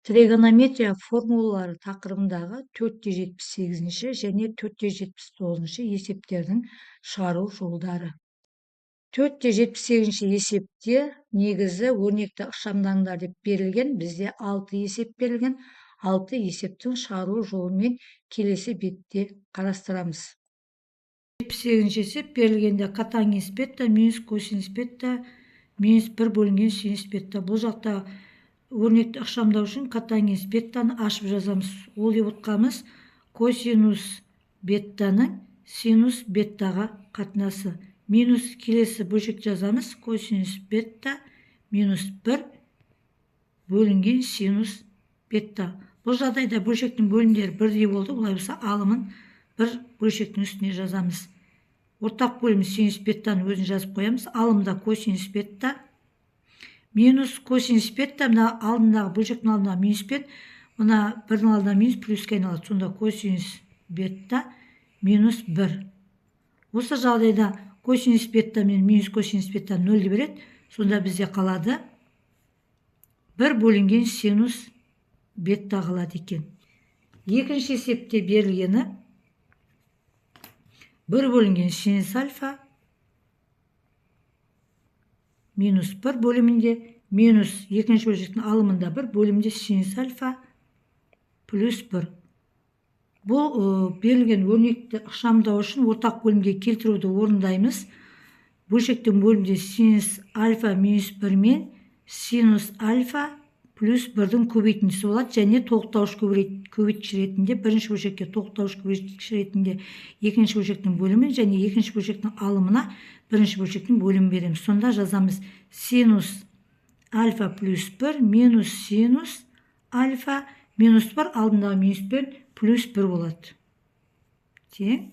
Тригонометрия формулалары тақырыбындағы 478 және 479 есептердің шығару жолдары. 478 есепте негізі өрнекті ықшамдаңдар деп берілген, бізде 6 есеп берілген. 6 есептің шығару жолымен келесі бетте қарастырамыз. 78 есеп берілгенде котангенс бета минус косинус бета минус 1 бөлінген синус бета. Бұл жақта өрнекті ықшамдау үшін котангенс беттаны ашып жазамыз. Ол деп отқанымыз косинус беттаның синус беттаға қатынасы. Минус келесі бөлшек жазамыз. Косинус бетта минус 1 бөлінген синус бетта. Бұл жағдайда бөлшектің бөлімдері бірдей болды. Олай болса алымын бір бөлшектің үстіне жазамыз. Ортақ бөлім синус беттаны өзін жазып қоямыз. Алымда косинус бетта минус косинус бетта, мына алдындағы бөлшектің алдындағы минус бет, мына бірдің алдында минус плюске айналады. Сонда косинус бетта минус 1. Осы жағдайда косинус бетта мен минус косинус бетта 0 береді. Сонда бізде қалады 1 бөлінген синус бетта қалады екен. Екінші есепте берілгені 1 бөлінген синус альфа минус 1 бөлімінде минус екінші бөлшектің алымында 1 бөлімде синус альфа плюс 1. Бұл берілген өрнекті ықшамдау үшін ортақ бөлімге келтіруді орындаймыз. Бөлшектің бөлімде синус альфа минус 1 мен синус альфа плюс 1-дің көбейтіндісі болады, және толықтауыш көбейткіш ретінде бірінші бөлшекке толықтауыш көбейткіш ретінде екінші бөлшектің бөлімі және екінші бөлшектің алымына бірінші бөлшектің бөлімі береміз. Сонда жазамыз синус альфа плюс 1 минус синус альфа минус 1 алдындағы минус 1 плюс 1 болады. Тең.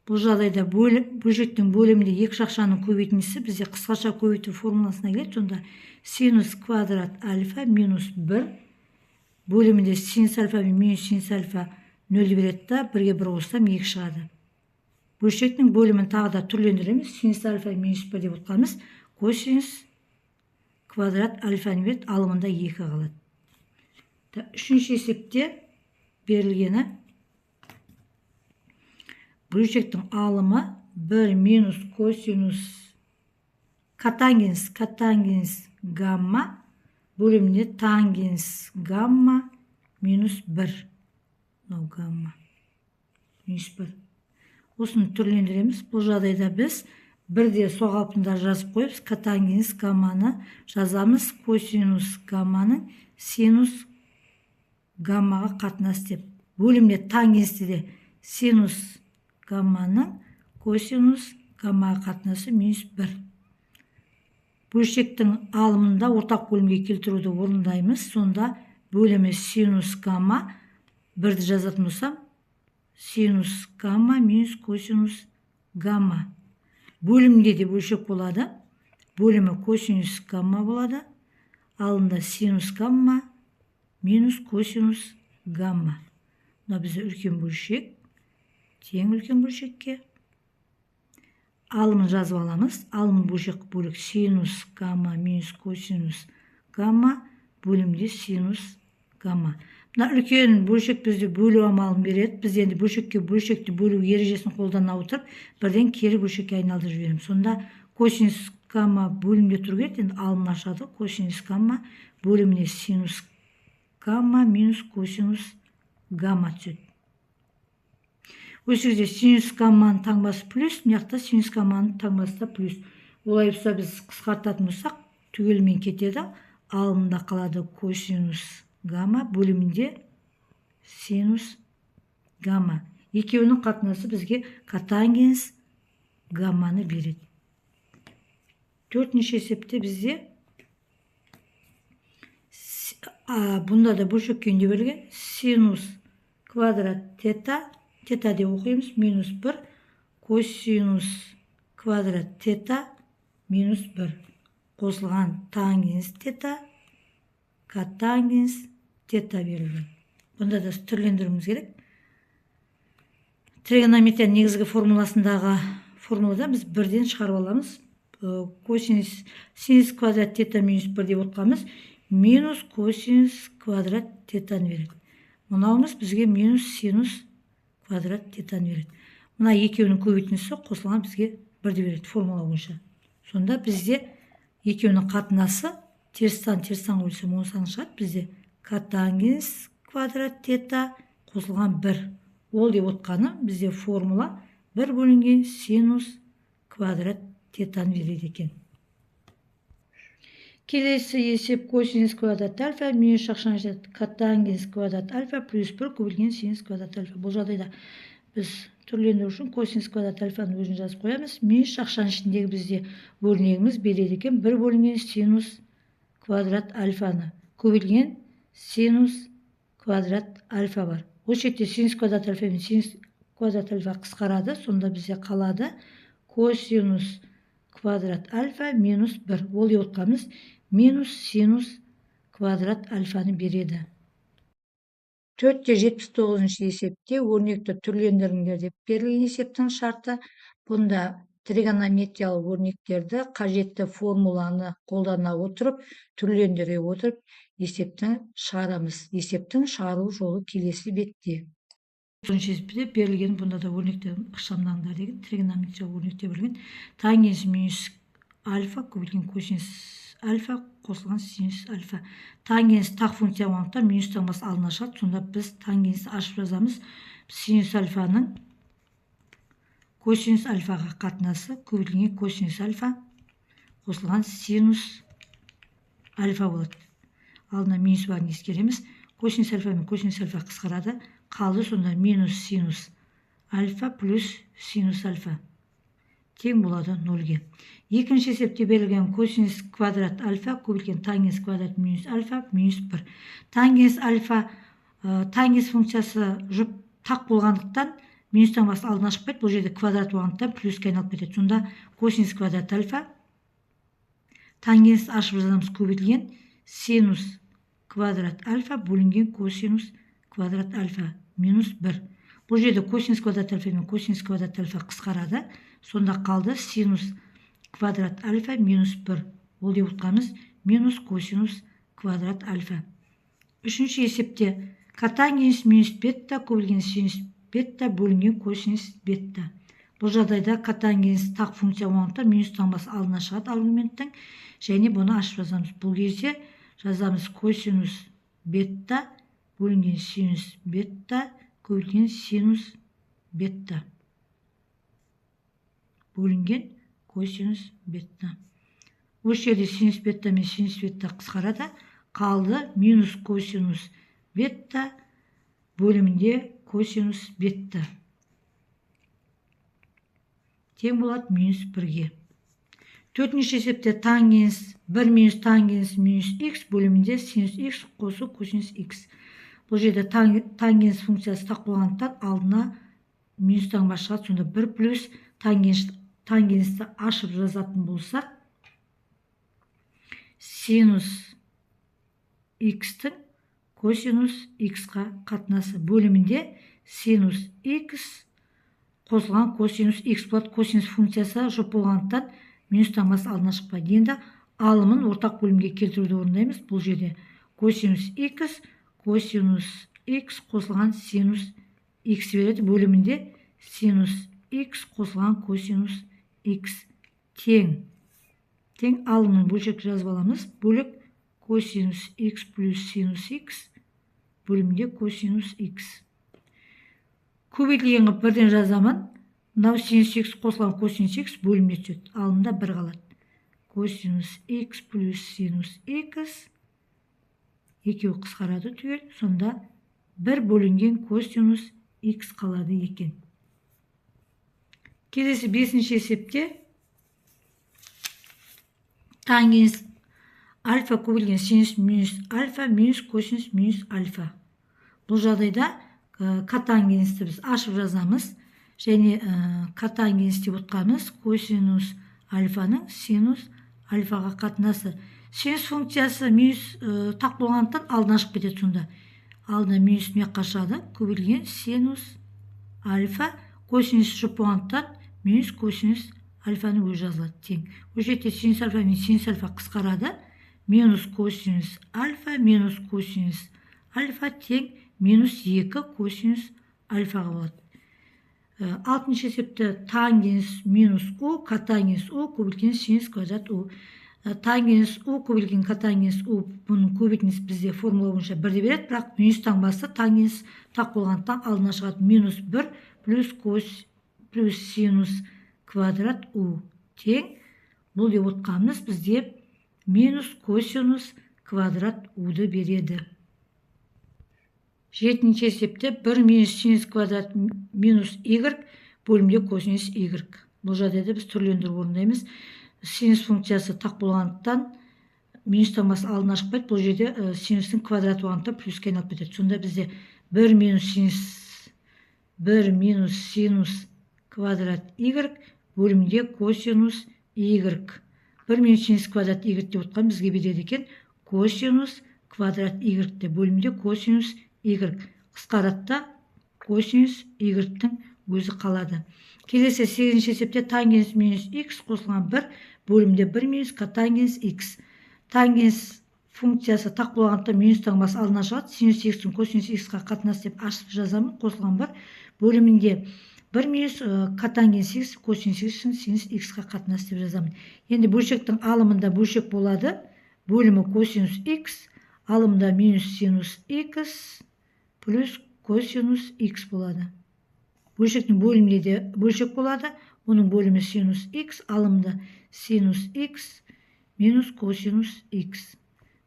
Бұл жағдайда бөлшектің бөлімінде екі шақшаның көбейтіндісі бізде қысқаша көбейту формуласына келеді. Сонда синус квадрат альфа минус 1 бөлімінде синус альфа мен минус синус альфа 0 береді да, 1-ге 1 қоссам 2 шығады. Бөлшектің бөлімін тағы да түрлендіреміз. Синус альфа минус 1 деп отқанымыз косинус квадрат альфа береді, алымында 2 қалады. Үшінші есепте берілгені бөлшектің алымы 1 минус косинус котангенс гамма бөлімінде тангенс гамма минус 1. Гамма минус 1. Осыны түрлендіреміз. Бұл жағдайда біз бірде сол қалпында жазып қойып, котангенс гамманы жазамыз. Косинус гамманың синус гаммаға қатынас деп. Бөлімде тангенсте де синус гамманың косинус гаммаға қатынасы минус 1. Бөлшектің алымында ортақ бөлімге келтіруді орындаймыз. Сонда бөлімі синус гамма 1-ді жазатын болсам, синус гамма минус косинус гамма. Бөлімде де бөлшек болады. Бөлімі косинус гамма болады. Алында синус гамма минус косинус гамма. Мына бізде үлкен бөлшек. Тең үлкен бөлшекке. Алымын жазып аламыз. Алымын бөлшек бөлік синус гамма минус косинус гамма бөлімде синус гамма. Мына үлкен бөлшек бізде бөлу амалын береді. Біз енді бөлшекті бөлу ережесін қолдана отырып, бірден кері бөлшекке айналдырып жібереміз. Сонда косинус гамма бөлімде тұру керек. Енді алымын ашады. Косинус гамма бөліміне синус гамма минус косинус гамма түседі. Осы жерде синус гамманың таңбасы плюс, мына синус гамманың таңбасы да плюс. Олай болса біз қысқартатын болсақ, түгелімен кетеді. Алымында қалады косинус гамма бөлімінде синус гамма. Екеуінің қатынасы бізге котангенс гамманы береді. Төртінші есепте бізде бұнда да бөлшек күйінде берілген синус квадрат тета, тета деп оқимыз, минус 1 косинус квадрат тета минус 1 қосылған тангенс тета котангенс тета берілген. Бұнда да түрлендіруіміз керек. Тригонометрия негізгі формуласындағы формулада біз бірден шығарып аламыз. Синус квадрат тета минус 1 деп отқанымыз. минус косинус квадрат тетаны береді. Мынауымыз бізге минус синус квадрат тетаны береді. Мына екеуінің көбейтіндісі қосылған бізге бірді береді формула бойынша. Сонда бізде екеуінің қатынасы терістан бөлсем 10 сан шығады. Бізде котангенс квадрат тета қосылған 1. Ол деп отқаны бізде формула 1 бөлінген синус квадрат тетаны береді екен. Келесі есеп косинус квадрат альфа минус шақшан жетеді котангенс квадрат альфа плюс 1 көбейтілген синус квадрат альфа. Бұл жағдайда біз түрлендіру үшін косинус квадрат альфаны өзін жазып қоямыз. Минус шақшан ішіндегі бізде өрнегіміз береді екен 1 бөлінген синус квадрат альфаны көбейтілген синус квадрат альфа бар. Осы жерде синус квадрат альфа мен синус квадрат альфа қысқарады. Сонда бізде қалады косинус квадрат альфа минус 1. Ол деп отқанымыз минус синус квадрат альфаны береді. 4-79 есепте өрнекті түрлендіріңдер деп берілген есептің шарты. Бұнда тригонометриялық өрнектерді қажетті формуланы қолдана отырып, түрлендіре отырып, есептің шығарамыз. Есептің шығару жолы келесі бетте. Есепте берілген бұнда да өрнектер ықшамдаңдар деген тригонометриялық өрнекте берілген тангенс минус альфа көбейтілген косинус альфа қосылған синус альфа. Тангенс тақ функция болғандықтан минустан бас алдына шығады. Сонда біз тангенсті ашып жазамыз. Синус альфаның косинус альфаға қатынасы көбейтілген косинус альфа қосылған синус альфа болады. Алдына минус барын ескереміз. Косинус альфа мен косинус альфа қысқарады. Қалды сонда минус синус альфа плюс синус альфа тең болады 0-ге. Екінші есепте берілген косинус квадрат альфа көбейтілген тангенс квадрат минус альфа минус 1. Тангенс альфа тангенс функциясы жұп тақ болғандықтан минустан бас алдына шықпайды. Бұл жерде квадрат болғандықтан плюске айналып кетеді. Сонда косинус квадрат альфа тангенс ашып жазамыз көбейтілген синус квадрат альфа бөлінген косинус квадрат альфа минус 1. Бұл жерде косинус квадрат альфа мен косинус квадрат альфа қысқарады. Сонда қалды синус квадрат альфа минус 1. Ол деп отқанымыз минус косинус квадрат альфа. Үшінші есепте котангенс минус бетта көбейтілген синус бетта бөлінген косинус бетта. Бұл жағдайда котангенс тақ функция болғандықтан минустан бас алдына шығады аргументтің. Және бұны ашып жазамыз. Бұл кезде жазамыз косинус бетта бөлінген синус бетта көбейтілген синус бетта бөлінген косинус бетта. Осы жерде синус бетта мен синус бетта қысқарады. Қалды минус косинус бетта бөлімінде косинус бетта тең болады минус 1-ге. Төртінші есепте тангенс 1 минус тангенс минус x бөлімінде синус x қосу косинус x. Бұл жерде тангенс функциясы тақ болғандықтан алдына минустан бас шығады. Сонда 1 плюс тангенсті ашып жазатын болсақ синус x-тің косинус x-қа қатынасы бөлімінде синус x қосылған косинус x болады. Косинус функциясы жұп болғандықтан минустан бас алдына шықпайды. Енді алымын ортақ бөлімге келтіруді орындаймыз. Бұл жерде косинус x қосылған синус x береді. Бөлімінде синус x қосылған косинус x тең алымын бөлшек жазып аламыз. Бөлік косинус x плюс синус x бөлімінде косинус x. Көбейтілген қып бірден жазамын. Мынау синус x қосылған косинус x бөлімде түседі. Алымда 1 қалады. Косинус x плюс синус x екеуі қысқарады түгел. Сонда 1 бөлінген косинус x қалады екен. Келесі 5-ші есепте тангенс альфа көбейтілген синус минус альфа минус косинус минус альфа. Бұл жағдайда котангенсті біз ашып жазамыз. Және котангенс деп отқанымыз косинус альфаның синус альфаға қатынасы. Синус функциясы минус тақ болғандықтан алдына ашып кетеді. Сонда алдына минус мекқа шығады. Көбейтілген синус альфа косинус жұп болғандықтан минус косинус альфаны өзі жазылады тең. Ол жерде синус альфа мен синус альфа қысқарады. минус косинус альфа тең минус 2 косинус альфаға болады. Алтыншы есепті тангенс минус у, котангенс у көбейткен синус квадрат у. Тангенс у көбейткен котангенс у, бұның көбейтіндісі бізде формула бойынша 1 де береді, бірақ минус таңбасы тангенс тақ болғандықтан алдына шығады. Минус 1 плюс синус квадрат у тең, бұл деп отқанымыз бізде минус косинус квадрат уды береді. Жетінші есепте 1 минус синус квадрат минус y бөлімде косинус y. Бұл жағдайда біз түрлендіріп орындаймыз. Синус функциясы тақ болғандықтан минус таңбасы алдына шықпайды. Бұл жерде синустың квадраты болғандықтан плюске айналып кетеді. Сонда бізде 1 минус синус квадрат y бөлімде косинус y. 1 минус синус квадрат y деп отқан бізге береді екен. Косинус квадрат y де бөлімде косинус y. Қысқаратта косинус y-тің өзі қалады. Келесі 8-ші есепте тангенс минус x қосылған 1 бөлімде 1 минус котангенс x. Тангенс функциясы тақ болғандықтан минус таңбасы алдына шығады. Синус x-тің косинус x-қа қатынасы деп ашып жазамын. Қосылған 1 бөлімінде 1 минус котангенс x косинус x-тің синус x-қа қатынасы деп жазамын. Енді бөлшектің алымында бөлшек болады. Бөлімі косинус x, алымында минус синус x плюс косинус x болады. Бөлшектің бөлімінде де бөлшек болады. Оның бөлімі синус x, алымында синус x минус косинус x.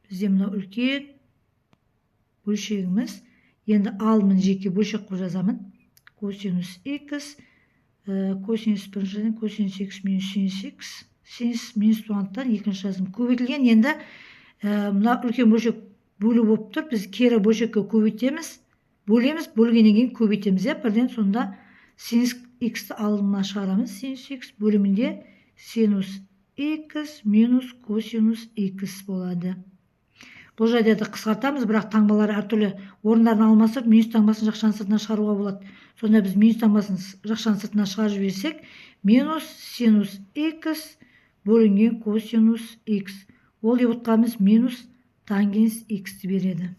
Бізде мынау үлкен бөлшегіміз. Енді алымын жеке бөлшек қылып жазамын. Косинус x, косинус біріншіден косинус x минус синус x. Синус минус туғандықтан екінші жазым көбейтілген. Енді мына үлкен бөлшек бөлу болып тұр. Біз кері бөлшекке көбейтеміз. Бөлеміз, бөлгеннен кейін көбейтеміз. Бірден сонда синус x-ті алымына шығарамыз. Синус x бөлімінде синус x минус косинус x болады. Бұл жағдайда қысқартамыз, бірақ таңбалары әртүрлі орындарын алмасып, минус таңбасын жақшаның сыртына шығаруға болады. Сонда біз минус таңбасын жақшаның сыртына шығарып жіберсек, минус синус x бөлінген косинус x. Ол деп отқанымыз минус тангенс x береді.